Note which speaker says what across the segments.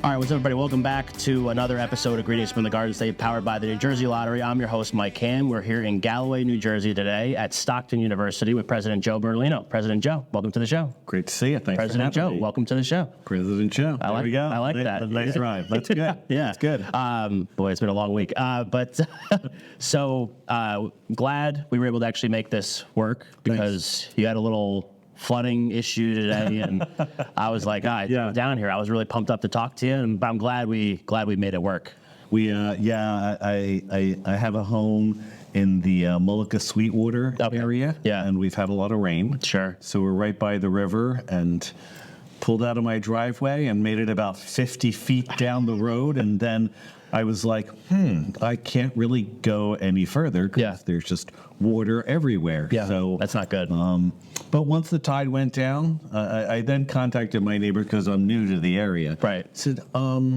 Speaker 1: All right, what's up, everybody? Welcome back to another episode of Greetings from the Garden State, powered by the New Jersey Lottery. I'm your host, Mike Ham. We're here in Galloway, New Jersey today at Stockton University with President Joe Bertolino. President Joe, welcome to the show.
Speaker 2: Great to see you. Thanks
Speaker 1: President
Speaker 2: for having
Speaker 1: Joe,
Speaker 2: me.
Speaker 1: welcome to the show.
Speaker 2: President Joe.
Speaker 1: There we go. I like that.
Speaker 2: Nice rhyme. That's good.
Speaker 1: Yeah.
Speaker 2: That's good.
Speaker 1: Boy, it's been a long week. Glad we were able to actually make this work because you had a little flooding issue today, and I was like, down here. I was really pumped up to talk to you, and I'm glad we made it work.
Speaker 2: I have a home in the Mullica Sweetwater area, and we've had a lot of rain.
Speaker 1: Sure.
Speaker 2: So we're right by the river, and pulled out of my driveway and made it about 50 feet down the road, and then I was like, I can't really go any further because there's just water everywhere.
Speaker 1: Yeah,
Speaker 2: so
Speaker 1: that's not good.
Speaker 2: But once the tide went down, I then contacted my neighbor because I'm new to the area.
Speaker 1: Right.
Speaker 2: Said, how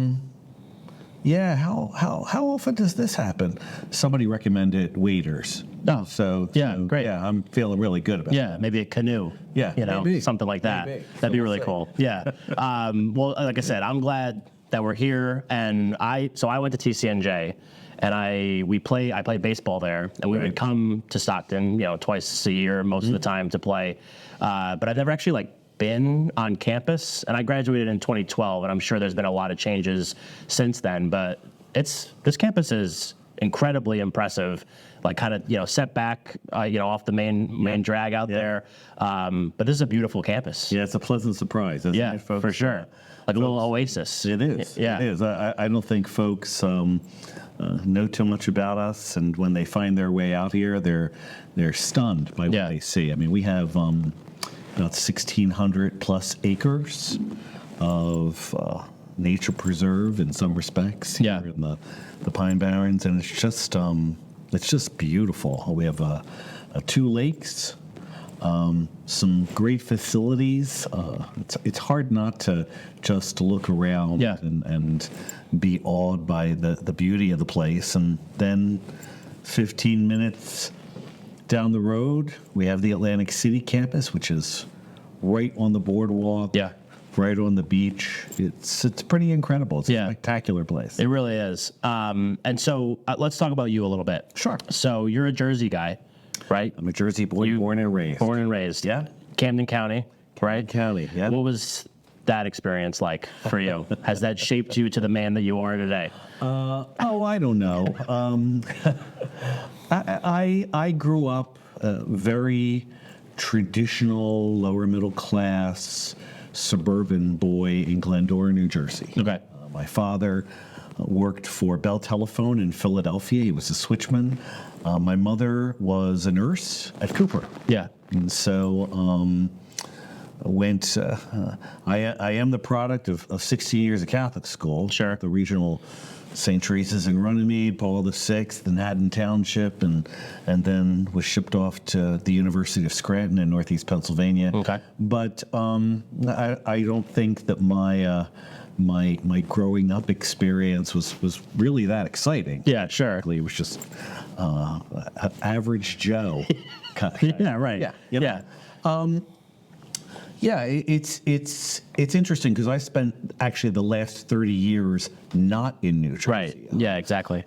Speaker 2: often does this happen? Somebody recommended waders.
Speaker 1: Oh,
Speaker 2: so
Speaker 1: great.
Speaker 2: Yeah, I'm feeling really good about it.
Speaker 1: Yeah, maybe a canoe.
Speaker 2: Yeah,
Speaker 1: maybe. Something like that.
Speaker 2: Maybe.
Speaker 1: That'd be really cool. Yeah. Well, like I said, I'm glad that we're here, and I went to TCNJ, and I played baseball there, and we would come to Stockton, twice a year, most of the time to play, but I've never actually been on campus, and I graduated in 2012, and I'm sure there's been a lot of changes since then, but this campus is incredibly impressive, set back, off the main drag out there, but this is a beautiful campus.
Speaker 2: Yeah, it's a pleasant surprise, isn't it, folks?
Speaker 1: For sure. Like a little oasis.
Speaker 2: It is.
Speaker 1: Yeah.
Speaker 2: It is. I don't think folks know too much about us, and when they find their way out here, they're stunned by what they see. I mean, we have about 1,600 plus acres of nature preserve in some respects here in the Pine Barrens, and it's just beautiful. We have 2 lakes. Some great facilities. It's hard not to just look around and be awed by the beauty of the place. And then 15 minutes down the road, we have the Atlantic City campus, which is right on the boardwalk. Yeah. Right on the beach. It's pretty incredible. It's a spectacular place.
Speaker 1: It really is. And so let's talk about you a little bit.
Speaker 2: Sure.
Speaker 1: So you're a Jersey guy, right?
Speaker 2: I'm a Jersey boy, born and raised.
Speaker 1: Born and raised. Yeah. Camden County, right?
Speaker 2: County, yeah.
Speaker 1: What was that experience like for you? Has that shaped you to the man that you are today?
Speaker 2: I don't know. I grew up very traditional, lower middle class, suburban boy in Glendora, New Jersey.
Speaker 1: Okay.
Speaker 2: My father worked for Bell Telephone in Philadelphia. He was a switchman. My mother was a nurse at Cooper.
Speaker 1: Yeah.
Speaker 2: And so I am the product of 16 years of Catholic school.
Speaker 1: Sure.
Speaker 2: The regional St. Teresa's in Runnymede, Paul VI in Haddon Township, and then was shipped off to the University of Scranton in Northeast Pennsylvania.
Speaker 1: Okay.
Speaker 2: But I don't think that my growing up experience was really that exciting.
Speaker 1: Yeah, sure.
Speaker 2: It was just average Joe.
Speaker 1: Yeah, right.
Speaker 2: Yeah. It's interesting because I spent actually the last 30 years not in New Jersey.
Speaker 1: Right. Yeah, exactly.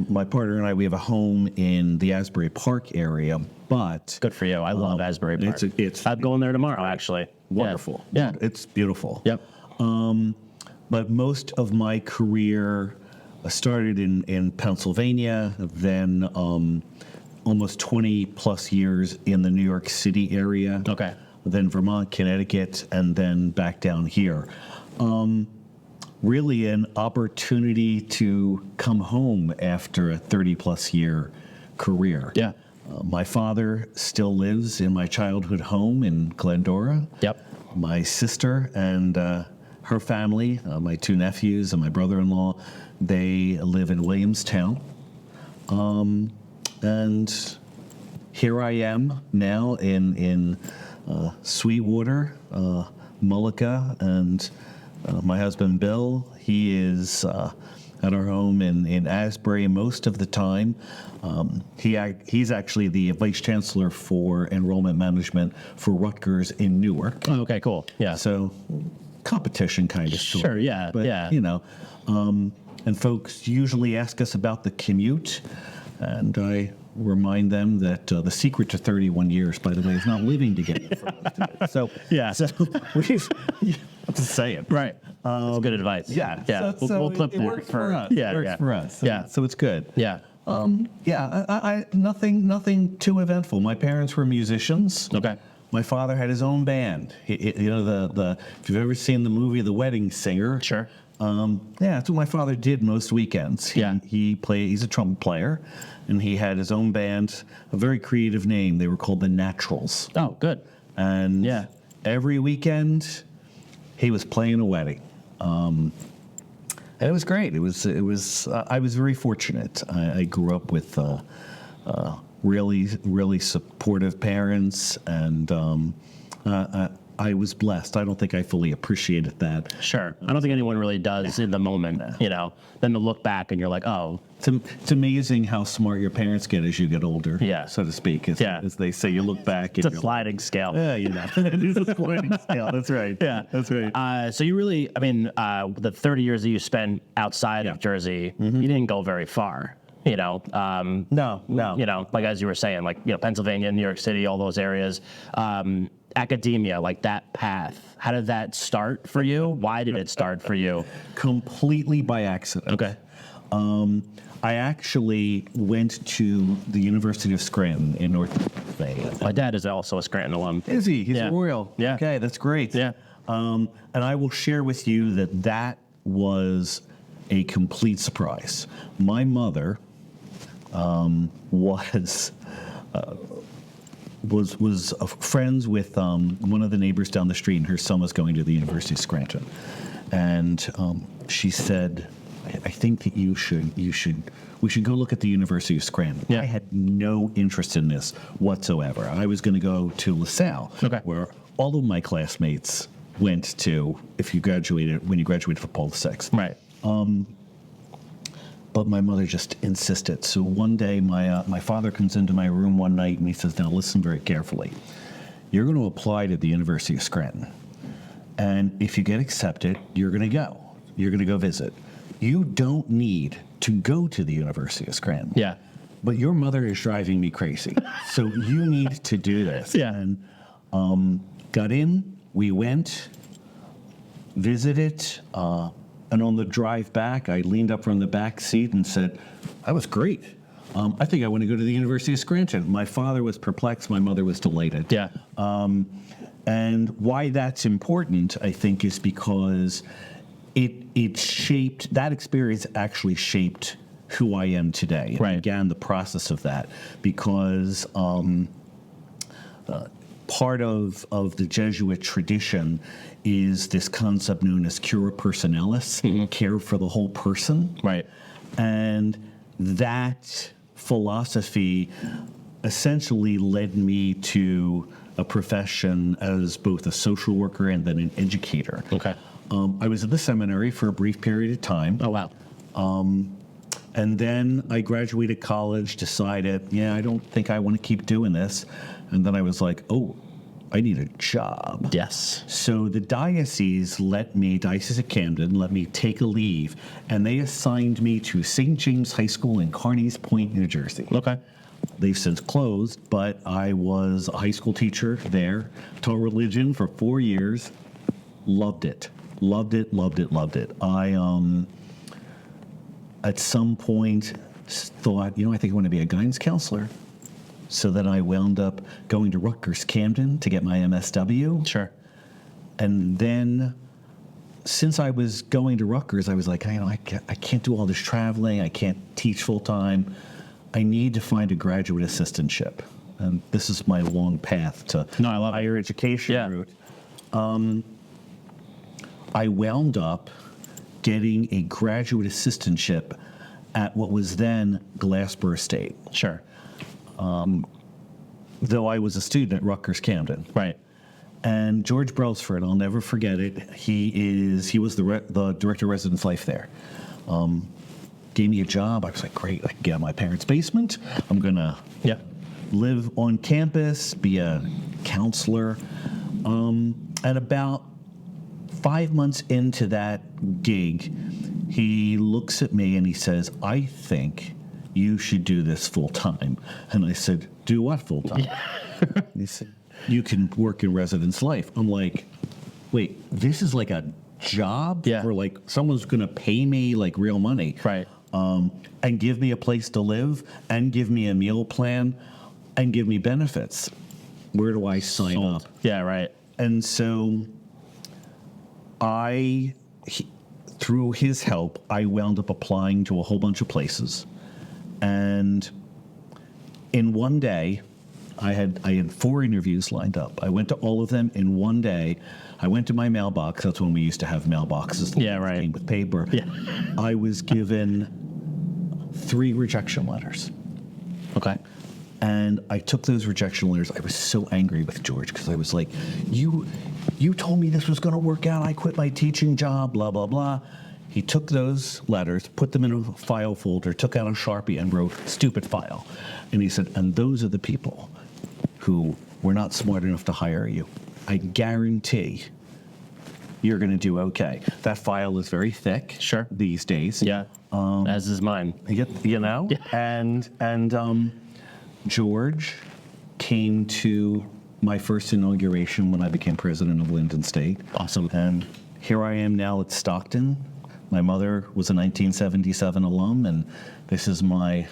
Speaker 2: My partner and I, we have a home in the Asbury Park area, but
Speaker 1: good for you. I love Asbury Park. I'm going there tomorrow, actually.
Speaker 2: Wonderful.
Speaker 1: Yeah.
Speaker 2: It's beautiful.
Speaker 1: Yep.
Speaker 2: But most of my career started in Pennsylvania, then almost 20 plus years in the New York City area.
Speaker 1: Okay.
Speaker 2: Then Vermont, Connecticut, and then back down here. Really an opportunity to come home after a 30-plus year career.
Speaker 1: Yeah.
Speaker 2: My father still lives in my childhood home in Glendora.
Speaker 1: Yep. My
Speaker 2: sister and her family, my 2 nephews and my brother-in-law, they live in Williamstown. And here I am now in Sweetwater, Mullica, and my husband Bill, he is at our home in Asbury most of the time. He's actually the Vice Chancellor for Enrollment Management for Rutgers in Newark.
Speaker 1: Oh, okay, cool. Yeah.
Speaker 2: So competition kind of story.
Speaker 1: Sure, yeah,
Speaker 2: But,
Speaker 1: yeah.
Speaker 2: And folks usually ask us about the commute, and I remind them that the secret to 31 years, by the way, is not living together for most of it. So,
Speaker 1: Yeah.
Speaker 2: so we've, I'm just saying.
Speaker 1: Right. That's good advice.
Speaker 2: Yeah.
Speaker 1: Yeah.
Speaker 2: So
Speaker 1: we'll clip
Speaker 2: it
Speaker 1: that
Speaker 2: works for us.
Speaker 1: Yeah.
Speaker 2: It works
Speaker 1: yeah.
Speaker 2: for us.
Speaker 1: Yeah.
Speaker 2: So it's good.
Speaker 1: Yeah.
Speaker 2: I nothing too eventful. My parents were musicians.
Speaker 1: Okay.
Speaker 2: My father had his own band. The if you've ever seen the movie The Wedding Singer.
Speaker 1: Sure.
Speaker 2: That's what my father did most weekends. He's a trumpet player, and he had his own band, a very creative name. They were called the Naturals.
Speaker 1: Oh, good.
Speaker 2: And every weekend, he was playing a wedding. And it was great. It was. I was very fortunate. I grew up with really supportive parents, and I was blessed. I don't think I fully appreciated that.
Speaker 1: Sure. I don't think anyone really does in the moment, Then to look back and you're like, oh.
Speaker 2: It's amazing how smart your parents get as you get older, so to speak. As they say, you look back.
Speaker 1: It's a sliding scale.
Speaker 2: Yeah, it is a sliding scale. That's right.
Speaker 1: Yeah.
Speaker 2: That's right.
Speaker 1: So you really, the 30 years that you spent outside of Jersey, you didn't go very far.
Speaker 2: No.
Speaker 1: Like as you were saying, Pennsylvania, New York City, all those areas. Academia, like that path, how did that start for you? Why did it start for you?
Speaker 2: Completely by accident.
Speaker 1: Okay.
Speaker 2: I actually went to the University of Scranton in North Pennsylvania.
Speaker 1: My dad is also a Scranton alum.
Speaker 2: Is he? He's a Royal.
Speaker 1: Yeah.
Speaker 2: Okay, that's great.
Speaker 1: Yeah.
Speaker 2: And I will share with you that was a complete surprise. My mother was friends with one of the neighbors down the street, and her son was going to the University of Scranton. And she said, I think that we should go look at the University of Scranton.
Speaker 1: Yeah.
Speaker 2: I had no interest in this whatsoever. I was going to go to LaSalle, where all of my classmates went to when you graduated from Paul VI.
Speaker 1: Right.
Speaker 2: But my mother just insisted. So one day, my father comes into my room one night, and he says, now listen very carefully. You're going to apply to the University of Scranton. And if you get accepted, you're going to go. You're going to go visit. You don't need to go to the University of Scranton.
Speaker 1: Yeah.
Speaker 2: But your mother is driving me crazy. So you need to do this.
Speaker 1: Yeah.
Speaker 2: And got in, we went, visited, and on the drive back, I leaned up from the back seat and said, that was great. I think I want to go to the University of Scranton. My father was perplexed. My mother was delighted.
Speaker 1: Yeah.
Speaker 2: And why that's important, I think, is because that experience actually shaped who I am today. It began the process of that because part of the Jesuit tradition is this concept known as cura personalis, care for the whole person.
Speaker 1: Right.
Speaker 2: And that philosophy essentially led me to a profession as both a social worker and then an educator.
Speaker 1: Okay.
Speaker 2: I was at the seminary for a brief period of time.
Speaker 1: Oh, wow.
Speaker 2: And then I graduated college, decided, I don't think I want to keep doing this. And then I was like, I need a job.
Speaker 1: Yes.
Speaker 2: So the Diocese of Camden let me take a leave, and they assigned me to St. James High School in Carneys Point, New Jersey.
Speaker 1: Okay.
Speaker 2: They've since closed, but I was a high school teacher there, taught religion for 4 years, loved it. Loved it. I, at some point, thought, I think I want to be a guidance counselor. So then I wound up going to Rutgers Camden to get my MSW.
Speaker 1: Sure.
Speaker 2: And then, since I was going to Rutgers, I was like, I can't do all this traveling. I can't teach full time. I need to find a graduate assistantship. And this is my long path to higher education route. I wound up getting a graduate assistantship at what was then Glassboro State.
Speaker 1: Sure.
Speaker 2: Though I was a student at Rutgers Camden.
Speaker 1: Right.
Speaker 2: And George Brailsford, I'll never forget it. He was the director of residence life there. Gave me a job. I was like, great, I can get out of my parents' basement. I'm gonna live on campus, be a counselor. And about 5 months into that gig, he looks at me and he says, "I think you should do this full time." And I said, "Do what full time?" He said, "You can work in residence life." I'm like, "Wait, this is like a job for like someone's going to pay me like real money,
Speaker 1: right?
Speaker 2: And give me a place to live and give me a meal plan and give me benefits. Where do I sign up?"
Speaker 1: Yeah, right.
Speaker 2: And so through his help, I wound up applying to a whole bunch of places. And in one day, I had 4 interviews lined up. I went to all of them in one day. I went to my mailbox. That's when we used to have mailboxes.
Speaker 1: Yeah, right.
Speaker 2: Came with paper.
Speaker 1: Yeah.
Speaker 2: I was given 3 rejection letters.
Speaker 1: Okay.
Speaker 2: And I took those rejection letters. I was so angry with George because I was like, you told me this was going to work out. I quit my teaching job, blah, blah, blah. He took those letters, put them in a file folder, took out a Sharpie and wrote "stupid file." And he said, "And those are the people who were not smart enough to hire you. I guarantee you're going to do okay." That file is very thick these days.
Speaker 1: Yeah, as is mine.
Speaker 2: You know? Yeah. And George came to my first inauguration when I became president of Linden State.
Speaker 1: Awesome.
Speaker 2: And here I am now at Stockton. My mother was a 1977 alum, and this is my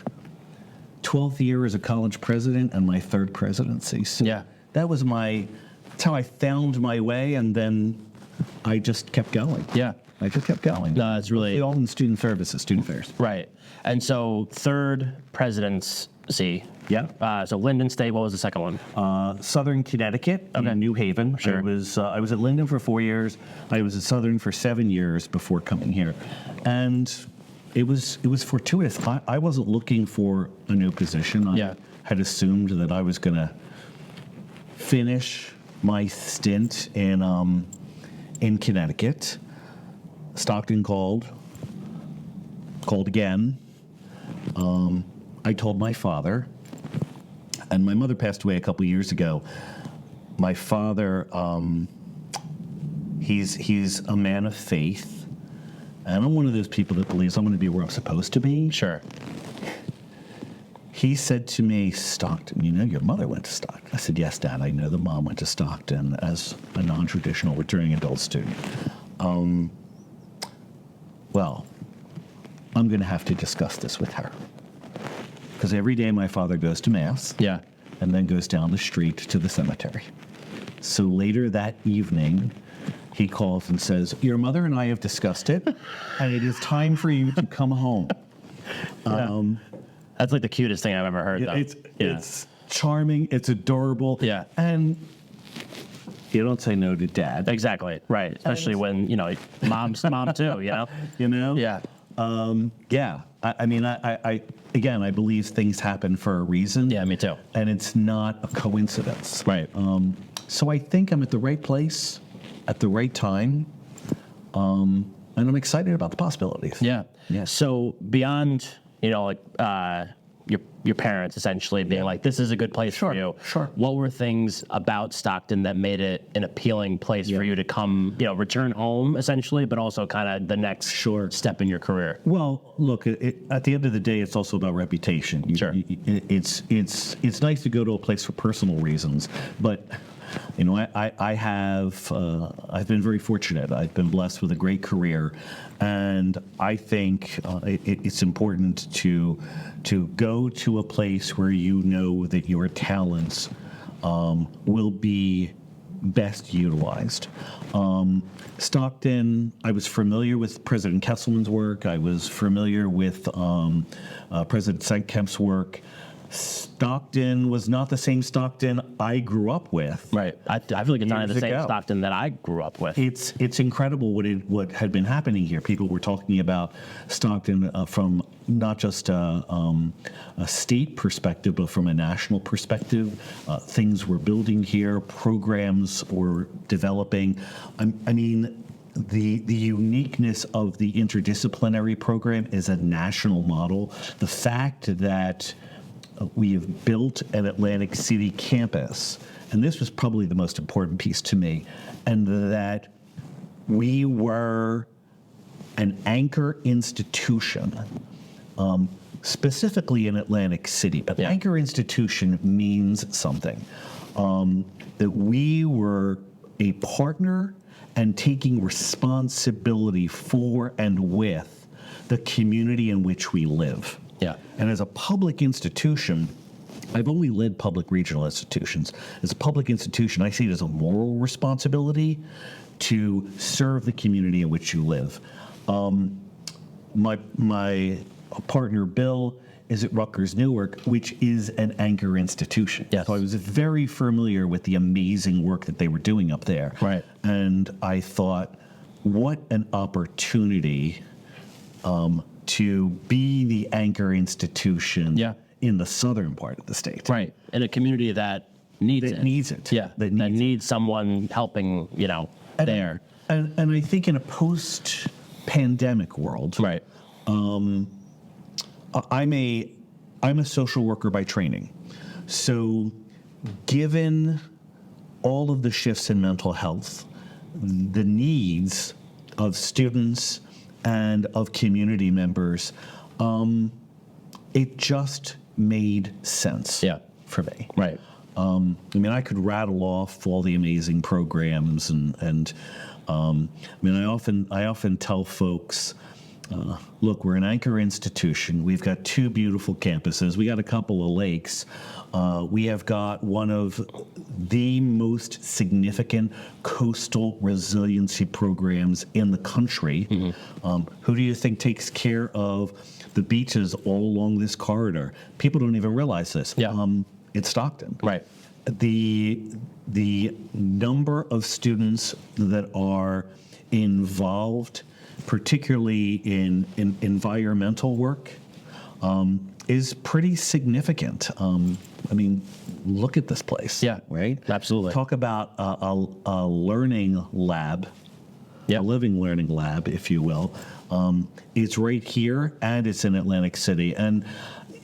Speaker 2: 12th year as a college president and my 3rd presidency. So that's how I found my way, and then I just kept going.
Speaker 1: Yeah.
Speaker 2: I just kept going.
Speaker 1: No, it's really...
Speaker 2: all in student services, student affairs.
Speaker 1: Right. And so 3rd presidency.
Speaker 2: Yeah.
Speaker 1: So Linden State, what was the second one?
Speaker 2: Southern Connecticut, in New Haven.
Speaker 1: Sure.
Speaker 2: I was at Linden for 4 years. I was at Southern for 7 years before coming here. And it was fortuitous. I wasn't looking for a new position. I had assumed that I was going to finish my stint in Connecticut. Stockton called again. I told my father, and my mother passed away a couple years ago. My father, he's a man of faith, and I'm one of those people that believes I'm going to be where I'm supposed to be.
Speaker 1: Sure.
Speaker 2: He said to me, "Stockton, you know your mother went to Stockton." I said, "Yes, Dad, I know the mom went to Stockton as a non-traditional returning adult student." Well, I'm going to have to discuss this with her. Because every day my father goes to Mass.
Speaker 1: Yeah.
Speaker 2: And then goes down the street to the cemetery. So later that evening, he calls and says, "Your mother and I have discussed it, and it is time for you to come home."
Speaker 1: That's like the cutest thing I've ever heard, though.
Speaker 2: It's charming. It's adorable.
Speaker 1: Yeah.
Speaker 2: And you don't say no to Dad.
Speaker 1: Exactly. Right. Especially when, mom's mom too,
Speaker 2: You know?
Speaker 1: Yeah.
Speaker 2: Yeah. I believe things happen for a reason.
Speaker 1: Yeah, me too.
Speaker 2: And it's not a coincidence.
Speaker 1: Right.
Speaker 2: So I think I'm at the right place at the right time. And I'm excited about the possibilities.
Speaker 1: Yeah.
Speaker 2: Yeah.
Speaker 1: So beyond, your parents essentially being like, this is a good place for you.
Speaker 2: Sure.
Speaker 1: What were things about Stockton that made it an appealing place for you to come, return home essentially, but also kind of the next step in your career?
Speaker 2: Well, look, at the end of the day, it's also about reputation. It's nice to go to a place for personal reasons, but I've been very fortunate. I've been blessed with a great career, and I think it's important to go to a place where you know that your talents will be best utilized. Stockton, I was familiar with President Kesselman's work. I was familiar with President Sentkemp's work. Stockton was not the same Stockton I grew up with.
Speaker 1: Right. I feel like it's not the same Stockton that I grew up with.
Speaker 2: It's incredible what had been happening here. People were talking about Stockton from not just a state perspective, but from a national perspective. Things were building here. Programs were developing. The uniqueness of the interdisciplinary program is a national model. The fact that we have built an Atlantic City campus, and this was probably the most important piece to me, and that we were an anchor institution, specifically in Atlantic City. But anchor institution means something. That we were a partner and taking responsibility for and with the community in which we live.
Speaker 1: Yeah.
Speaker 2: And as a public institution, I've only led public regional institutions. As a public institution, I see it as a moral responsibility to serve the community in which you live. My partner, Bill, is at Rutgers Newark, which is an anchor institution.
Speaker 1: Yes.
Speaker 2: So I was very familiar with the amazing work that they were doing up there.
Speaker 1: Right.
Speaker 2: And I thought, what an opportunity to be the anchor institution in the southern part of the state.
Speaker 1: Right. In a community that needs it.
Speaker 2: Needs it.
Speaker 1: Yeah. That needs someone helping, there.
Speaker 2: And I think in a post-pandemic world,
Speaker 1: Right.
Speaker 2: I'm a social worker by training. So given all of the shifts in mental health, the needs of students and of community members, it just made sense for me.
Speaker 1: Right.
Speaker 2: I could rattle off all the amazing programs and I often tell folks, look, we're an anchor institution. We've got 2 beautiful campuses. We got a couple of lakes. We have got one of the most significant coastal resiliency programs in the country. Mm-hmm. Who do you think takes care of the beaches all along this corridor? People don't even realize this.
Speaker 1: Yeah.
Speaker 2: It's Stockton.
Speaker 1: Right.
Speaker 2: The number of students that are involved, particularly in environmental work, is pretty significant. Look at this place.
Speaker 1: Yeah,
Speaker 2: right?
Speaker 1: Absolutely.
Speaker 2: Talk about a learning lab, a living learning lab, if you will. It's right here, and it's in Atlantic City. And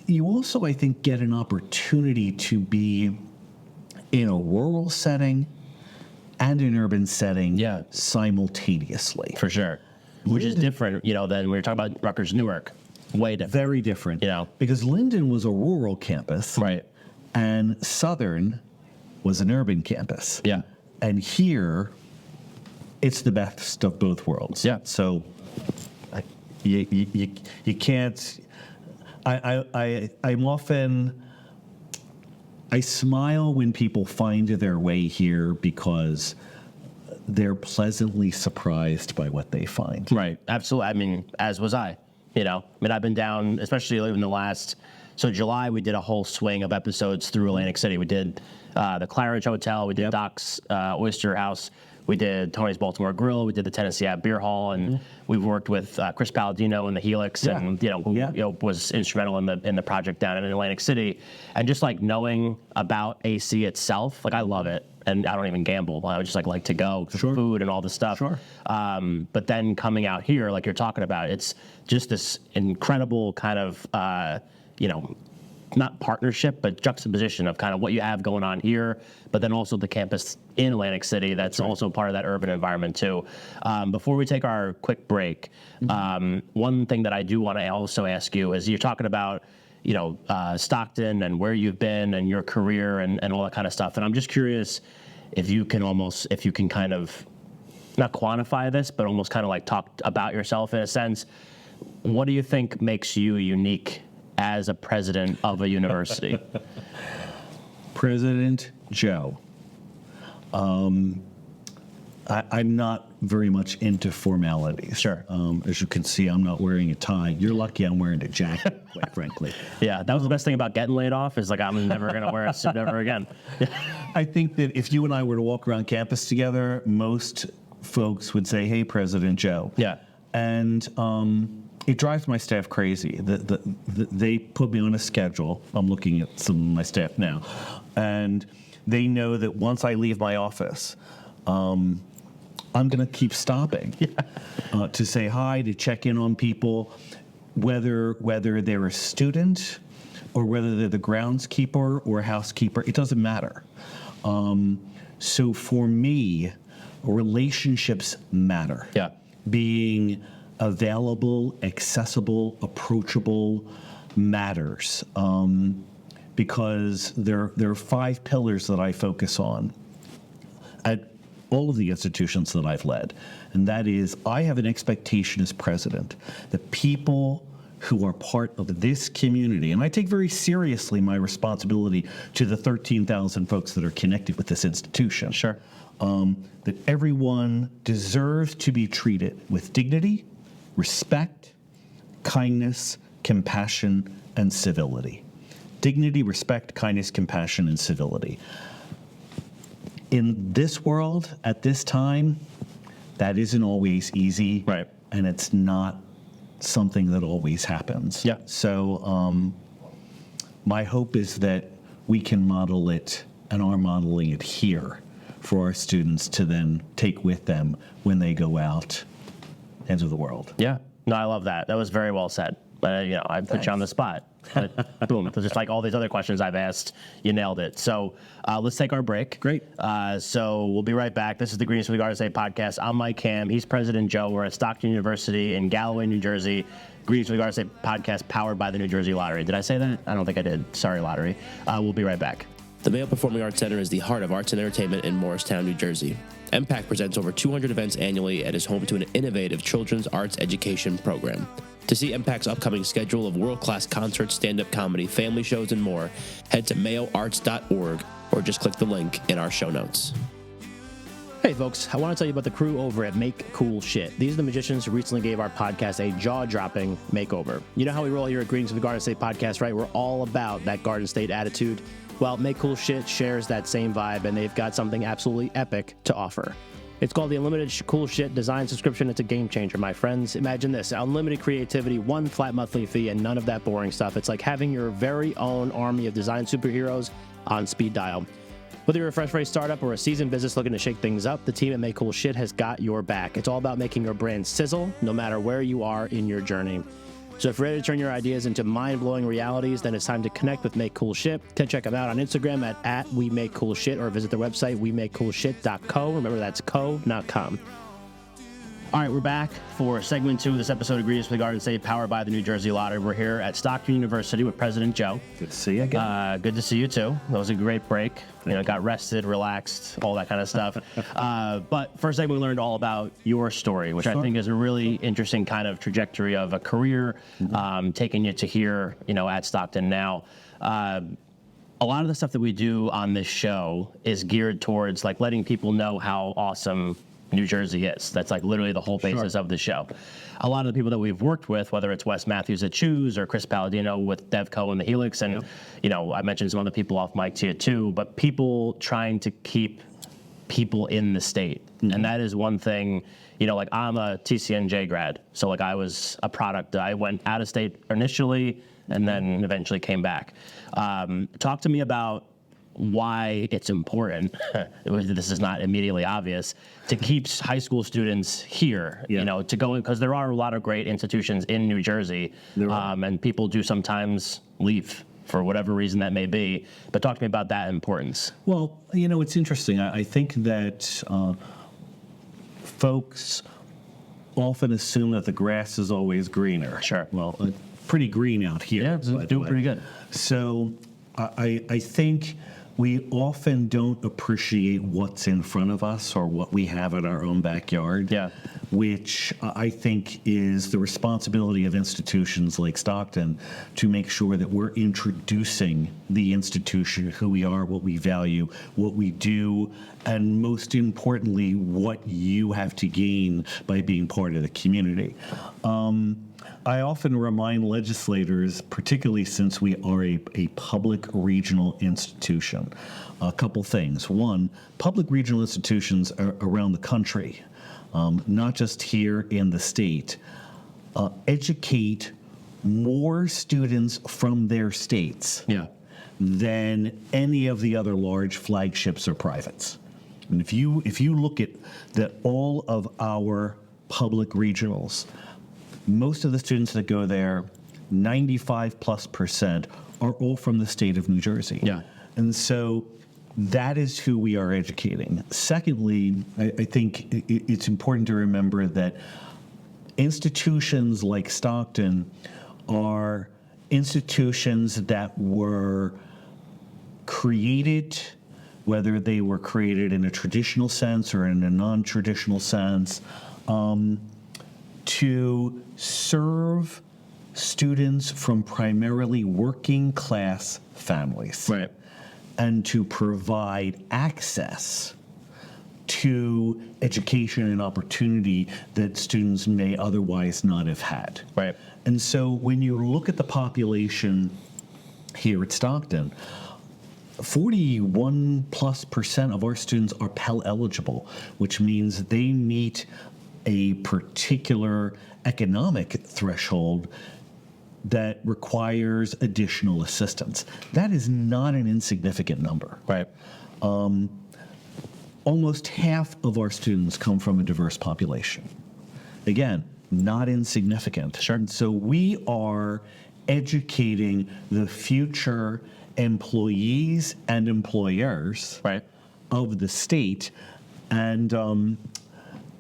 Speaker 2: you also, I think, get an opportunity to be in a rural setting and an urban setting simultaneously.
Speaker 1: For sure. Which is different, than when we were talking about Rutgers Newark. Way different.
Speaker 2: Very different. Because Linden was a rural campus.
Speaker 1: Right.
Speaker 2: And Southern was an urban campus.
Speaker 1: Yeah.
Speaker 2: And here, it's the best of both worlds.
Speaker 1: Yeah.
Speaker 2: So you can't. I'm often. I smile when people find their way here because they're pleasantly surprised by what they find.
Speaker 1: Right. Absolutely. As was I. I've been down, especially in the last. So July, we did a whole swing of episodes through Atlantic City. We did the Claridge Hotel. We did Doc's Oyster House. We did Tony's Baltimore Grill. We did the Tennessee Ave Beer Hall, and we've worked with Chris Palladino in the Helix, and who was instrumental in the project down in Atlantic City. And just like knowing about AC itself, like I love it, and I don't even gamble. I would just like to go to food and all this stuff.
Speaker 2: Sure.
Speaker 1: But then coming out here, like you're talking about, it's just this incredible kind of not partnership, but juxtaposition of kind of what you have going on here, but then also the campus in Atlantic City that's also part of that urban environment too. Before we take our quick break, one thing that I do want to also ask you is you're talking about, Stockton and where you've been and your career and all that kind of stuff. And I'm just curious if you can kind of not quantify this, but almost kind of like talk about yourself in a sense. What do you think makes you unique as a president of a university?
Speaker 2: President Joe. I'm not very much into formalities.
Speaker 1: Sure.
Speaker 2: As you can see, I'm not wearing a tie. You're lucky I'm wearing a jacket, quite frankly.
Speaker 1: Yeah, that was the best thing about getting laid off is like I'm never going to wear a suit ever again.
Speaker 2: I think that if you and I were to walk around campus together, most folks would say, "Hey, President Joe."
Speaker 1: Yeah.
Speaker 2: And it drives my staff crazy. They put me on a schedule. I'm looking at some of my staff now. And they know that once I leave my office, I'm going to keep stopping to say hi, to check in on people, whether they're a student or whether they're the groundskeeper or housekeeper. It doesn't matter. So for me, relationships matter.
Speaker 1: Yeah.
Speaker 2: Being available, accessible, approachable matters, because there are 5 pillars that I focus on at all of the institutions that I've led, and that is, I have an expectation as president that people who are part of this community, and I take very seriously my responsibility to the 13,000 folks that are connected with this institution.
Speaker 1: Sure.
Speaker 2: That everyone deserves to be treated with dignity, respect, kindness, compassion, and civility. Dignity, respect, kindness, compassion, and civility. In this world, at this time, that isn't always easy.
Speaker 1: Right.
Speaker 2: And it's not something that always happens.
Speaker 1: Yeah.
Speaker 2: So my hope is that we can model it and are modeling it here for our students to then take with them when they go out into the world.
Speaker 1: Yeah. No, I love that. That was very well said. But, I put you on the spot. But boom. Just like all these other questions I've asked, you nailed it. So let's take our break.
Speaker 2: Great.
Speaker 1: So we'll be right back. This is the Greens for the Garden State podcast. I'm Mike Ham. He's President Joe. We're at Stockton University in Galloway, New Jersey. Greens for the Garden State podcast powered by the New Jersey Lottery. Did I say that? I don't think I did. Sorry, Lottery. We'll be right back.
Speaker 3: The Mayo Performing Arts Center is the heart of arts and entertainment in Morristown, New Jersey. MPAC presents over 200 events annually and is home to an innovative children's arts education program. To see MPAC's upcoming schedule of world-class concerts, stand-up comedy, family shows, and more, head to mayoarts.org or just click the link in our show notes.
Speaker 1: Hey folks, I want to tell you about the crew over at Make Cool Shit. These are the magicians who recently gave our podcast a jaw-dropping makeover. You know how we roll here at Greetings from the Garden State podcast, right? We're all about that Garden State attitude. Well, Make Cool Shit shares that same vibe, and they've got something absolutely epic to offer. It's called the Unlimited Cool Shit Design Subscription. It's a game changer, my friends. Imagine this: unlimited creativity, one flat monthly fee, and none of that boring stuff. It's like having your very own army of design superheroes on speed dial. Whether you're a fresh-faced startup or a seasoned business looking to shake things up, the team at Make Cool Shit has got your back. It's all about making your brand sizzle, no matter where you are in your journey. So if you're ready to turn your ideas into mind-blowing realities, then it's time to connect with Make Cool Shit. Check them out on Instagram at WeMakeCoolShit or visit their website, WeMakeCoolShit.co. Remember, that's co, not com. All right, we're back for segment 2 of this episode of Greetings from the Garden State, powered by the New Jersey Lottery. We're here at Stockton University with President Joe.
Speaker 2: Good to see you again.
Speaker 1: Good to see you, too. That was a great break. Got rested, relaxed, all that kind of stuff. But first segment, we learned all about your story, which I think is a really interesting kind of trajectory of a career, taking you to here, at Stockton now. A lot of the stuff that we do on this show is geared towards like letting people know how awesome New Jersey is. That's like literally the whole basis of the show. A lot of the people that we've worked with, whether it's Wes Matthews at Choose or Chris Palladino with Devco and the Helix, and I mentioned some other people off mic to you too, but people trying to keep people in the state. And that is one thing, like I'm a TCNJ grad, so like I was a product. I went out of state initially and then eventually came back. Talk to me about why it's important, this is not immediately obvious, to keep high school students here, to go in, because there are a lot of great institutions in New Jersey, and people do sometimes leave for whatever reason that may be. But talk to me about that importance.
Speaker 2: Well, it's interesting. I think that folks often assume that the grass is always greener.
Speaker 1: Sure.
Speaker 2: Well, pretty green out here.
Speaker 1: Yeah, it's doing pretty good.
Speaker 2: So I think we often don't appreciate what's in front of us or what we have in our own backyard, which I think is the responsibility of institutions like Stockton to make sure that we're introducing the institution, who we are, what we value, what we do, and most importantly, what you have to gain by being part of the community. I often remind legislators, particularly since we are a public regional institution, a couple things. One, public regional institutions around the country, not just here in the state, educate more students from their states than any of the other large flagships or privates. And if you look at all of our public regionals, most of the students that go there, 95+%, are all from the state of New Jersey. And so that is who we are educating. Secondly, I think it's important to remember that institutions like Stockton are institutions that were created, whether they were created in a traditional sense or in a non-traditional sense, to serve students from primarily working class families.
Speaker 1: Right.
Speaker 2: And to provide access to education and opportunity that students may otherwise not have had.
Speaker 1: Right.
Speaker 2: And so when you look at the population here at Stockton, 41+% of our students are Pell eligible, which means they meet a particular economic threshold that requires additional assistance. That is not an insignificant number.
Speaker 1: Right.
Speaker 2: Almost half of our students come from a diverse population. Again, not insignificant.
Speaker 1: Sure.
Speaker 2: And so we are educating the future employees and employers
Speaker 1: Right.
Speaker 2: of the state. And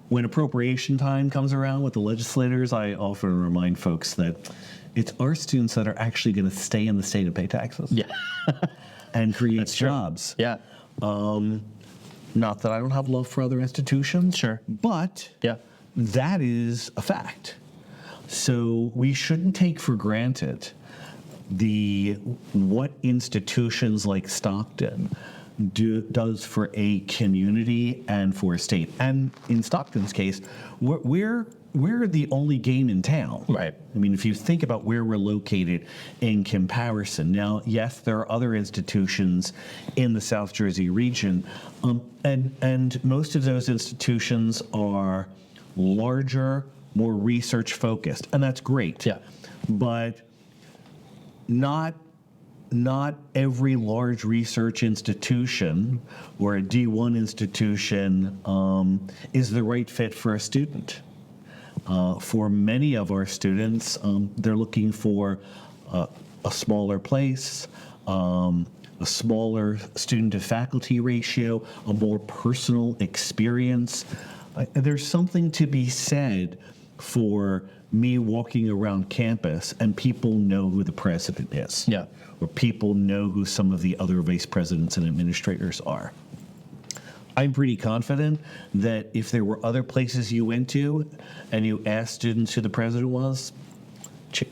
Speaker 2: when appropriation time comes around with the legislators, I often remind folks that it's our students that are actually going to stay in the state and pay taxes.
Speaker 1: Yeah.
Speaker 2: And create
Speaker 1: That's true.
Speaker 2: jobs.
Speaker 1: Yeah.
Speaker 2: Not that I don't have love for other institutions.
Speaker 1: Sure.
Speaker 2: But
Speaker 1: Yeah.
Speaker 2: that is a fact. So we shouldn't take for granted what institutions like Stockton does for a community and for a state. And in Stockton's case, we're the only game in town.
Speaker 1: Right.
Speaker 2: I mean, if you think about where we're located in comparison. Now, yes, there are other institutions in the South Jersey region, and most of those institutions are larger, more research focused, and that's great.
Speaker 1: Yeah.
Speaker 2: But not every large research institution or a D1 institution is the right fit for a student. For many of our students, they're looking for a smaller place, a smaller student-to-faculty ratio, a more personal experience. There's something to be said for me walking around campus and people know who the president is.
Speaker 1: Yeah.
Speaker 2: Or people know who some of the other vice presidents and administrators are. I'm pretty confident that if there were other places you went to and you asked students who the president was,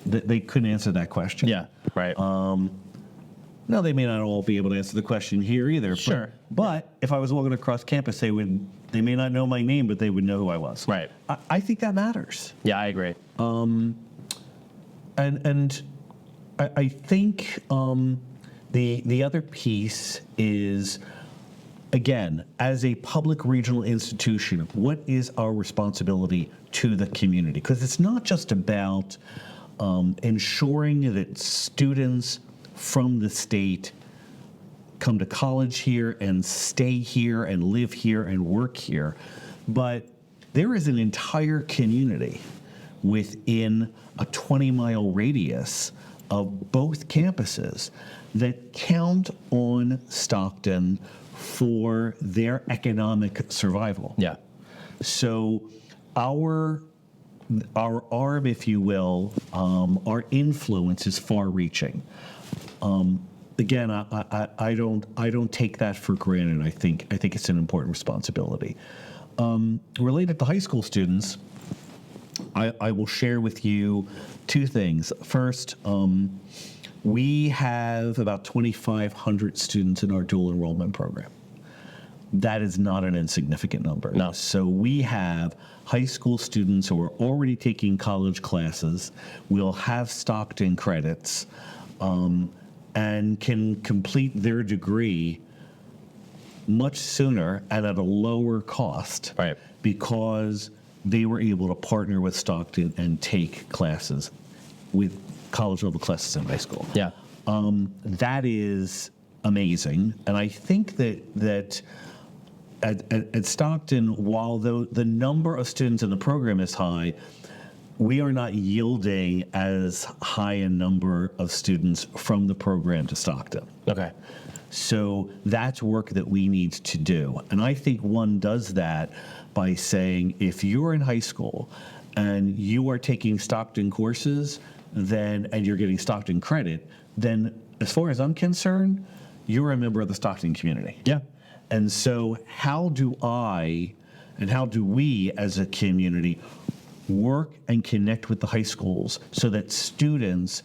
Speaker 2: they couldn't answer that question.
Speaker 1: Yeah. Right.
Speaker 2: Now, they may not all be able to answer the question here either.
Speaker 1: Sure.
Speaker 2: But if I was walking across campus, they may not know my name, but they would know who I was.
Speaker 1: Right.
Speaker 2: I think that matters.
Speaker 1: Yeah, I agree.
Speaker 2: And I think the other piece is, again, as a public regional institution, what is our responsibility to the community? Because it's not just about ensuring that students from the state come to college here and stay here and live here and work here, but there is an entire community within a 20-mile radius of both campuses that count on Stockton for their economic survival.
Speaker 1: Yeah.
Speaker 2: So our arm, if you will, our influence is far-reaching. Again, I don't take that for granted. I think it's an important responsibility. Related to high school students, I will share with you two things. First, we have about 2,500 students in our dual enrollment program. That is not an insignificant number.
Speaker 1: No.
Speaker 2: So we have high school students who are already taking college classes, will have Stockton credits, and can complete their degree much sooner and at a lower cost.
Speaker 1: Right.
Speaker 2: Because they were able to partner with Stockton and take classes with college-level classes in high school.
Speaker 1: Yeah.
Speaker 2: That is amazing. And I think that at Stockton, while the number of students in the program is high, we are not yielding as high a number of students from the program to Stockton.
Speaker 1: Okay.
Speaker 2: So that's work that we need to do. And I think one does that by saying, if you're in high school and you are taking Stockton courses, and you're getting Stockton credit, then as far as I'm concerned, you're a member of the Stockton community.
Speaker 1: Yeah.
Speaker 2: And so how do we as a community work and connect with the high schools so that students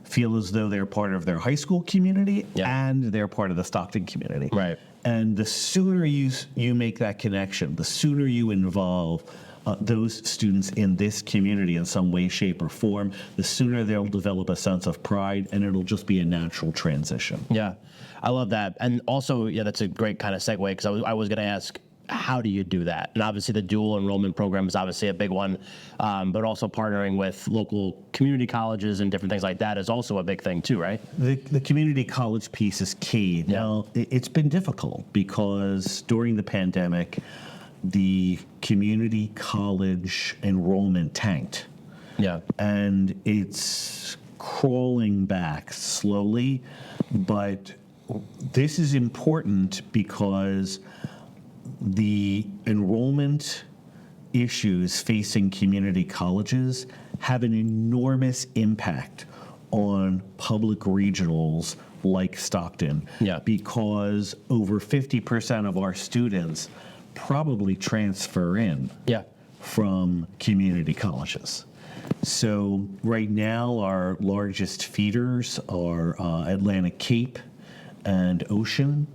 Speaker 2: feel as though they're part of their high school community and they're part of the Stockton community.
Speaker 1: Right.
Speaker 2: And the sooner you make that connection, the sooner you involve those students in this community in some way, shape, or form, the sooner they'll develop a sense of pride, and it'll just be a natural transition.
Speaker 1: Yeah, I love that. And also, that's a great kind of segue, because I was going to ask, how do you do that? And obviously the dual enrollment program is obviously a big one, but also partnering with local community colleges and different things like that is also a big thing too, right?
Speaker 2: The community college piece is key.
Speaker 1: Yeah.
Speaker 2: Now, it's been difficult because during the pandemic, the community college enrollment tanked.
Speaker 1: Yeah.
Speaker 2: And it's crawling back slowly, but this is important because the enrollment issues facing community colleges have an enormous impact on public regionals like Stockton.
Speaker 1: Yeah.
Speaker 2: Because over 50% of our students probably transfer in from community colleges. So right now our largest feeders are Atlantic Cape and Ocean.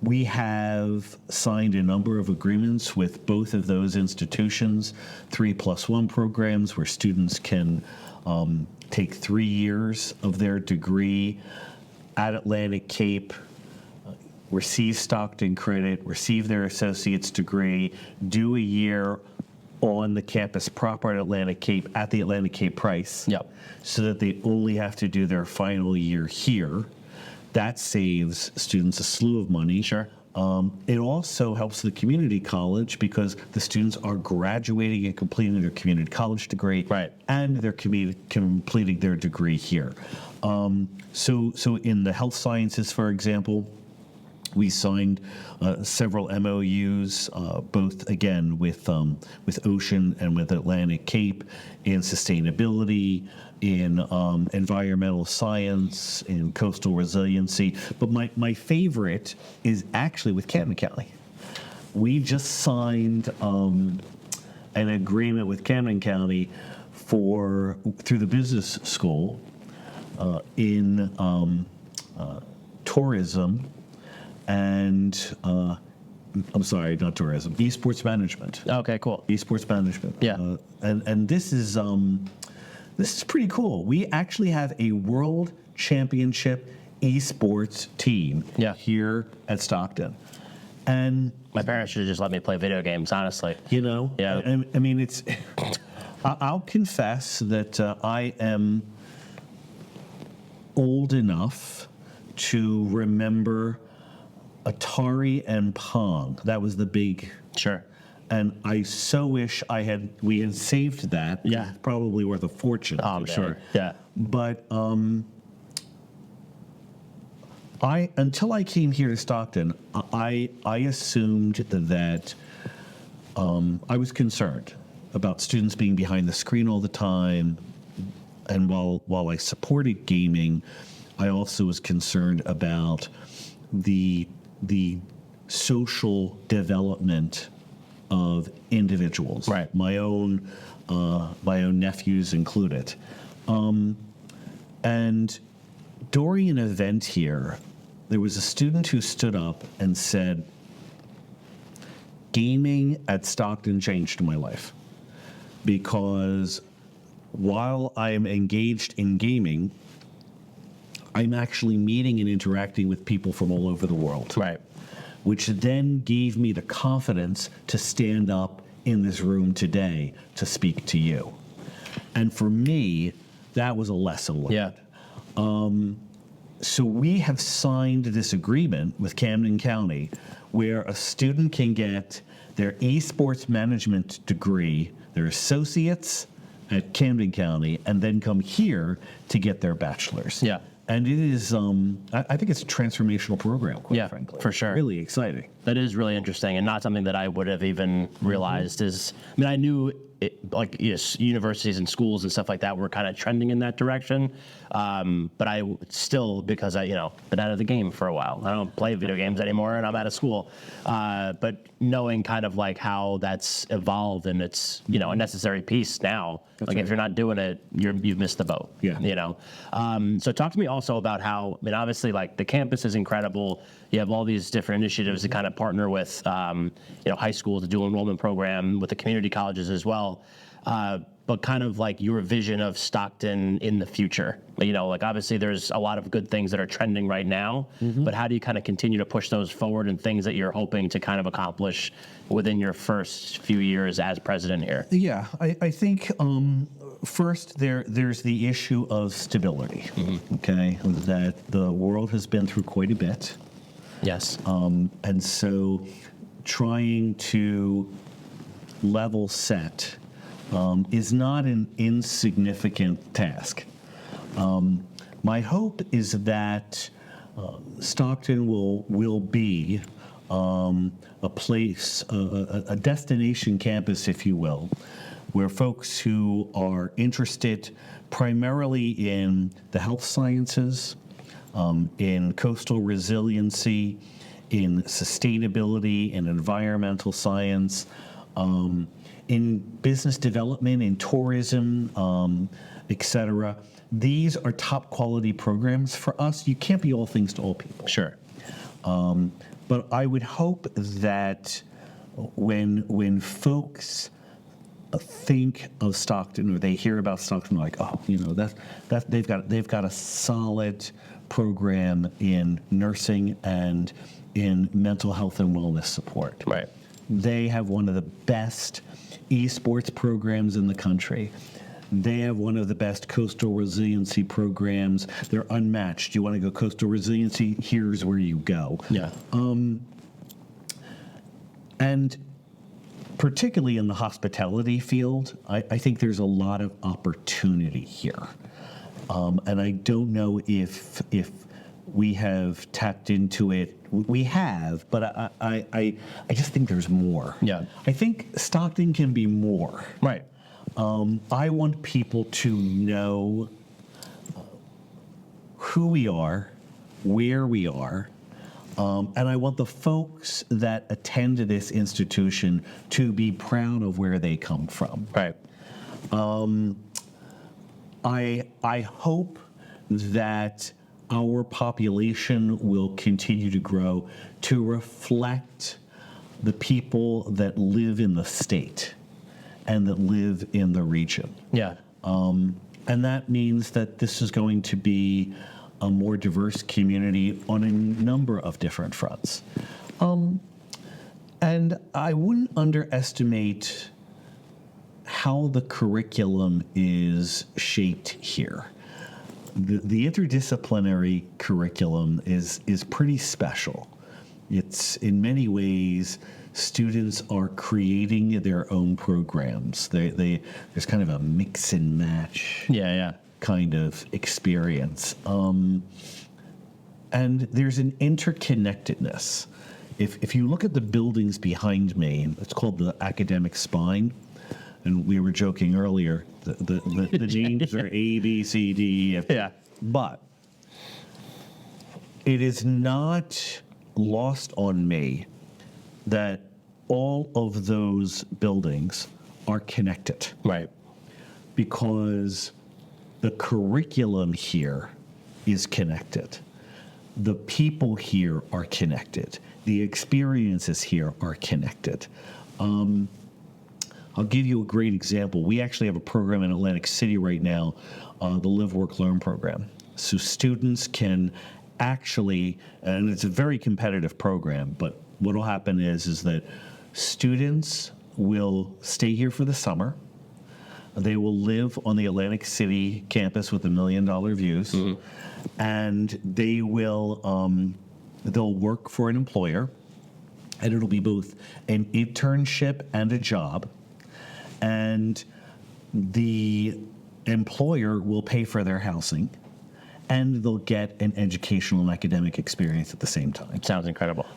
Speaker 2: We have signed a number of agreements with both of those institutions, 3+1 programs where students can take 3 years of their degree at Atlantic Cape, receive Stockton credit, receive their associate's degree, do a year on the campus proper at Atlantic Cape at the Atlantic Cape price, so that they only have to do their final year here. That saves students a slew of money.
Speaker 1: Sure.
Speaker 2: It also helps the community college because the students are graduating and completing their community college degree, and they're completing their degree here. So in the health sciences, for example, we signed several MOUs, both again with Ocean and with Atlantic Cape, in sustainability, in environmental science, in coastal resiliency. But my favorite is actually with Camden County. We just signed an agreement with Camden County through the business school in tourism and I'm sorry, not tourism, esports management.
Speaker 1: Okay, cool.
Speaker 2: Esports management.
Speaker 1: Yeah.
Speaker 2: And this is pretty cool. We actually have a world championship esports team here at Stockton. And
Speaker 1: my parents should have just let me play video games, honestly.
Speaker 2: Yeah. I mean, it's. I'll confess that I am old enough to remember Atari and Pong. That was the big.
Speaker 1: Sure.
Speaker 2: And I so wish we had saved that.
Speaker 1: Yeah.
Speaker 2: It's probably worth a fortune.
Speaker 1: Oh, I'm sure. Yeah.
Speaker 2: But until I came here to Stockton, I assumed that I was concerned about students being behind the screen all the time. And while I supported gaming, I also was concerned about the social development of individuals, my own nephews included. And during an event here, there was a student who stood up and said, "Gaming at Stockton changed my life, because while I am engaged in gaming, I'm actually meeting and interacting with people from all over the world."
Speaker 1: Right.
Speaker 2: Which then gave me the confidence to stand up in this room today to speak to you. And for me, that was a lesson learned.
Speaker 1: Yeah.
Speaker 2: So we have signed this agreement with Camden County where a student can get their esports management degree, their associates at Camden County, and then come here to get their bachelor's.
Speaker 1: Yeah.
Speaker 2: And it is, I think it's a transformational program, quite frankly.
Speaker 1: For sure.
Speaker 2: Really exciting.
Speaker 1: That is really interesting, and not something that I would have even realized is. I mean, I knew like yes, universities and schools and stuff like that were kind of trending in that direction, but I still, because I been out of the game for a while. I don't play video games anymore, and I'm out of school. But knowing kind of like how that's evolved, and it's a necessary piece now.
Speaker 2: That's
Speaker 1: like
Speaker 2: right.
Speaker 1: if you're not doing it, you've missed the boat.
Speaker 2: Yeah.
Speaker 1: So talk to me also about how, I mean, obviously, like the campus is incredible. You have all these different initiatives to kind of partner with, high schools, the dual enrollment program, with the community colleges as well. But kind of like your vision of Stockton in the future. Like obviously there's a lot of good things that are trending right now, but how do you kind of continue to push those forward and things that you're hoping to kind of accomplish within your first few years as president here?
Speaker 2: Yeah, I think first there's the issue of stability, okay, that the world has been through quite a bit.
Speaker 1: Yes.
Speaker 2: And so trying to level set is not an insignificant task. My hope is that Stockton will be a place, a destination campus, if you will, where folks who are interested primarily in the health sciences, in coastal resiliency, in sustainability, in environmental science, in business development, in tourism, et cetera. These are top quality programs for us. You can't be all things to all people.
Speaker 1: Sure.
Speaker 2: But I would hope that when folks think of Stockton or they hear about Stockton, like, oh, that they've got a solid program in nursing and in mental health and wellness support.
Speaker 1: Right.
Speaker 2: They have one of the best esports programs in the country. They have one of the best coastal resiliency programs. They're unmatched. You want to go coastal resiliency? Here's where you go.
Speaker 1: Yeah.
Speaker 2: And particularly in the hospitality field, I think there's a lot of opportunity here. And I don't know if we have tapped into it. We have, but I just think there's more.
Speaker 1: Yeah.
Speaker 2: I think Stockton can be more.
Speaker 1: Right.
Speaker 2: I want people to know who we are, where we are, and I want the folks that attend this institution to be proud of where they come from.
Speaker 1: Right.
Speaker 2: I hope that our population will continue to grow to reflect the people that live in the state and that live in the region.
Speaker 1: Yeah.
Speaker 2: And that means that this is going to be a more diverse community on a number of different fronts. And I wouldn't underestimate how the curriculum is shaped here. The interdisciplinary curriculum is pretty special. It's in many ways students are creating their own programs. There's kind of a mix and match kind of experience. And there's an interconnectedness. If you look at the buildings behind me, it's called the academic spine. And we were joking earlier, the names are A, B, C, D, F.
Speaker 1: Yeah.
Speaker 2: But it is not lost on me that all of those buildings are connected.
Speaker 1: Right.
Speaker 2: Because the curriculum here is connected. The people here are connected. The experiences here are connected. I'll give you a great example. We actually have a program in Atlantic City right now, the Live, Work, Learn program. So students can actually, and it's a very competitive program, but what will happen is that students will stay here for the summer. They will live on the Atlantic City campus with $1 million views, and they will they'll work for an employer, and it'll be both an internship and a job. And the employer will pay for their housing, and they'll get an educational and academic experience at the same time.
Speaker 1: Sounds incredible.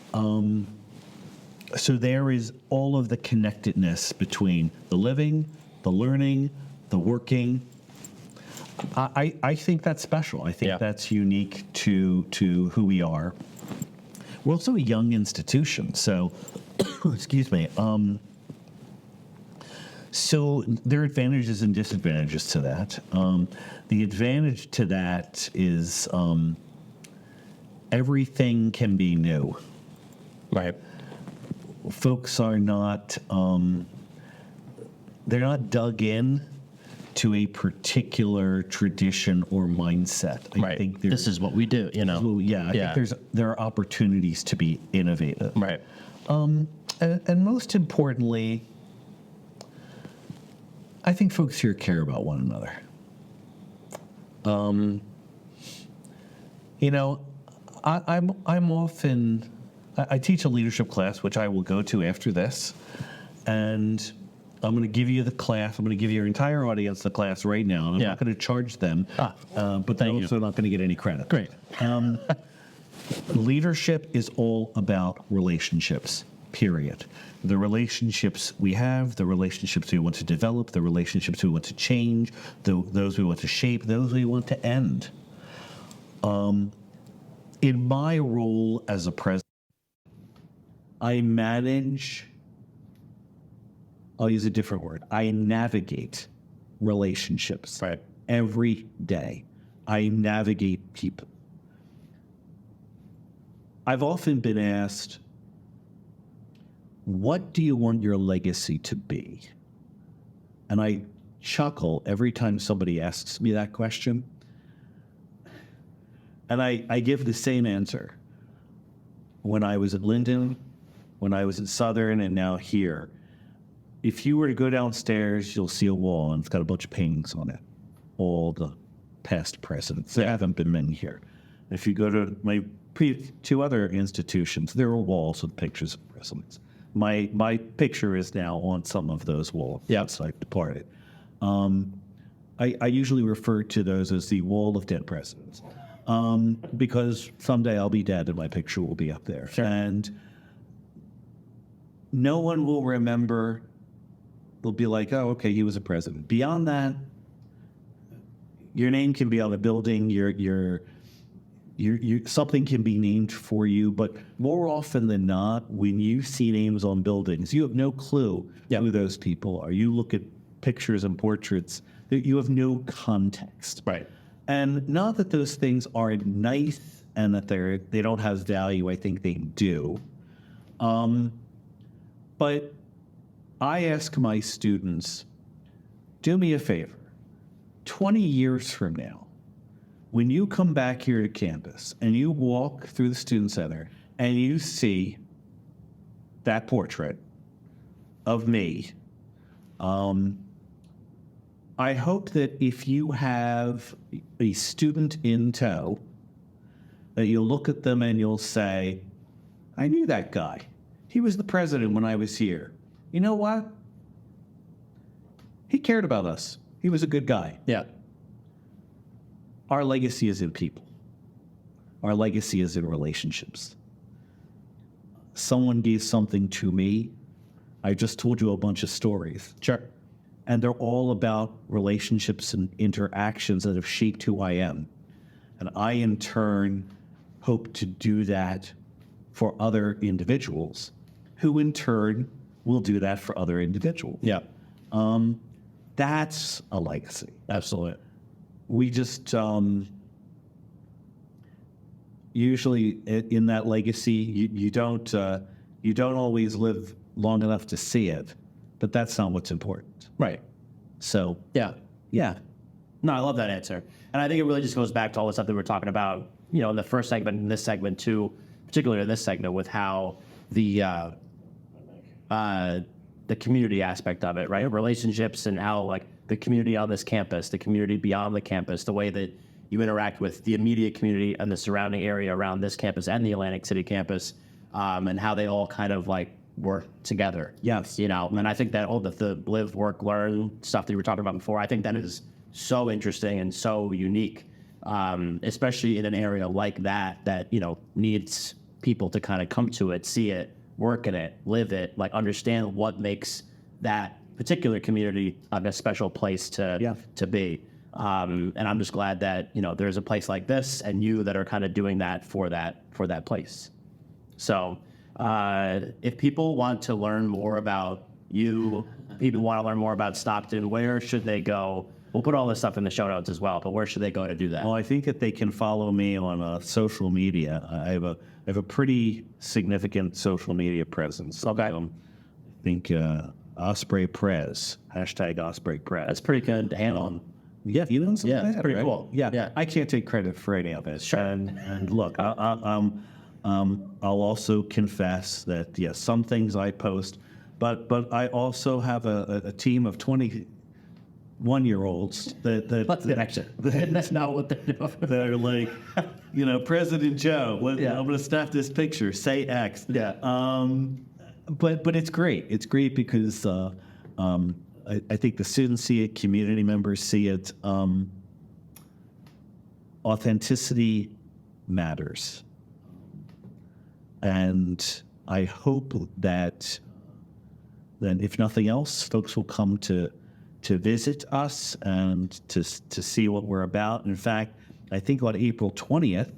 Speaker 2: So there is all of the connectedness between the living, the learning, the working. I think that's special. I think that's unique to who we are. We're also a young institution, so excuse me. So there are advantages and disadvantages to that. The advantage to that is everything can be new.
Speaker 1: Right.
Speaker 2: Folks are not, they're not dug in to a particular tradition or mindset. I think
Speaker 1: this is what we do, you know.
Speaker 2: Well, I think there are opportunities to be innovative.
Speaker 1: Right.
Speaker 2: And most importantly, I think folks here care about one another. You know, I'm often, I teach a leadership class, which I will go to after this, and I'm going to give you the class. I'm going to give your entire audience the class right now. I'm not going to charge them, but they're also not going to get any credit.
Speaker 1: Great.
Speaker 2: Leadership is all about relationships, period. The relationships we have, the relationships we want to develop, the relationships we want to change, those we want to shape, those we want to end. In my role as a president, I manage, I'll use a different word, I navigate relationships every day. I navigate people. I've often been asked, what do you want your legacy to be? And I chuckle every time somebody asks me that question. And I give the same answer. When I was at Linden, when I was at Southern, and now here, if you were to go downstairs, you'll see a wall, and it's got a bunch of paintings on it. All the past presidents. There haven't been many here. If you go to my two other institutions, there are walls with pictures of presidents. My picture is now on some of those walls. So I've departed. I usually refer to those as the wall of dead presidents, because someday I'll be dead and my picture will be up there.
Speaker 1: Sure.
Speaker 2: And no one will remember. They'll be like, oh, okay, he was a president. Beyond that, your name can be on a building. Something can be named for you, but more often than not, when you see names on buildings, you have no clue who those people are. You look at pictures and portraits, you have no context.
Speaker 1: Right.
Speaker 2: And not that those things aren't nice and that they don't have value. I think they do. But I ask my students, do me a favor. 20 years from now, when you come back here to campus and you walk through the Student Center and you see that portrait of me, I hope that if you have a student in tow, that you'll look at them and you'll say, I knew that guy. He was the president when I was here. You know what? He cared about us. He was a good guy.
Speaker 1: Yeah.
Speaker 2: Our legacy is in people. Our legacy is in relationships. Someone gave something to me. I just told you a bunch of stories.
Speaker 1: Sure.
Speaker 2: And they're all about relationships and interactions that have shaped who I am. And I, in turn, hope to do that for other individuals, who in turn will do that for other individuals.
Speaker 1: Yeah.
Speaker 2: That's a legacy.
Speaker 1: Absolutely.
Speaker 2: We just usually in that legacy, you don't always live long enough to see it, but that's not what's important.
Speaker 1: Right.
Speaker 2: So
Speaker 1: Yeah. No, I love that answer. And I think it really just goes back to all the stuff that we're talking about, you know, in the first segment, in this segment too, particularly in this segment, with how the community aspect of it, right? Relationships and how, like, the community on this campus, the community beyond the campus, the way that you interact with the immediate community and the surrounding area around this campus and the Atlantic City campus, and how they all kind of like work together.
Speaker 2: Yes.
Speaker 1: You know, and I think that all the live, work, learn stuff that you were talking about before, I think that is so interesting and so unique especially in an area like that, you know, needs people to kind of come to it, see it, work in it, live it, like understand what makes that particular community a special place to be. And I'm just glad that, you know, there's a place like this and you that are kind of doing that for that place. So if people want to learn more about you, people want to learn more about Stockton, where should they go? We'll put all this stuff in the show notes as well, but where should they go to do that?
Speaker 2: Well, I think that they can follow me on social media. I have a pretty significant social media presence.
Speaker 1: Okay.
Speaker 2: I think Osprey Prez, #OspreyPrez.
Speaker 1: That's pretty good to handle.
Speaker 2: Yeah, you know something.
Speaker 1: Yeah, it's pretty cool.
Speaker 2: Yeah, I can't take credit for any of it.
Speaker 1: Sure.
Speaker 2: And look, I'll also confess that yes, some things I post, but I also have a team of 21-year-olds
Speaker 1: That's not what they're doing.
Speaker 2: that are like, you know, President Joe. I'm going to snap this picture. Say X.
Speaker 1: Yeah.
Speaker 2: But it's great. It's great because I think the students see it, community members see it. Authenticity matters, and I hope that then, if nothing else, folks will come to visit us and to see what we're about. In fact, I think on April 20th,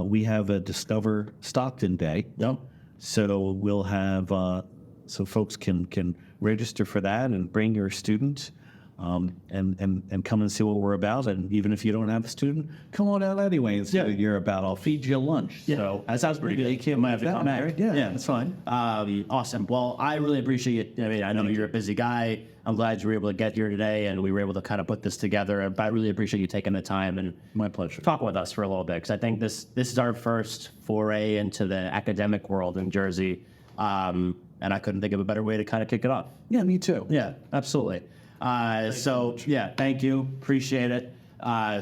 Speaker 2: we have a Discover Stockton Day.
Speaker 1: Yep.
Speaker 2: So we'll have, so folks can register for that and bring your student and come and see what we're about. And even if you don't have a student, come on out anyway and see what you're about. I'll feed you lunch.
Speaker 1: Yeah.
Speaker 2: So
Speaker 1: that sounds pretty good. You might have to come back.
Speaker 2: Right? Yeah, that's fine.
Speaker 1: Awesome. Well, I really appreciate it. I mean, I know you're a busy guy. I'm glad you were able to get here today and we were able to kind of put this together. But I really appreciate you taking the time and
Speaker 2: My pleasure.
Speaker 1: talk with us for a little bit, because I think this is our first foray into the academic world in Jersey. And I couldn't think of a better way to kind of kick it off.
Speaker 2: Yeah, me too.
Speaker 1: Yeah, absolutely. Thank you. Appreciate it.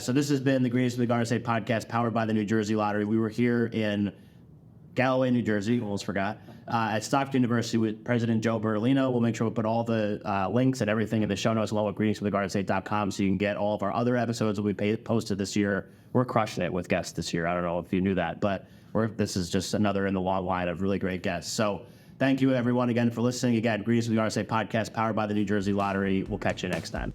Speaker 1: So this has been the Greens of the Garden State podcast powered by the New Jersey Lottery. We were here in Galloway, New Jersey, almost forgot, at Stockton University with President Joe Bertolino. We'll make sure we put all the links and everything in the show notes along with greensfromthegardenstate.com so you can get all of our other episodes that we posted this year. We're crushing it with guests this year. I don't know if you knew that, but this is just another in the long line of really great guests. So thank you, everyone, again, for listening. Again, Greens of the Garden State podcast powered by the New Jersey Lottery. We'll catch you next time.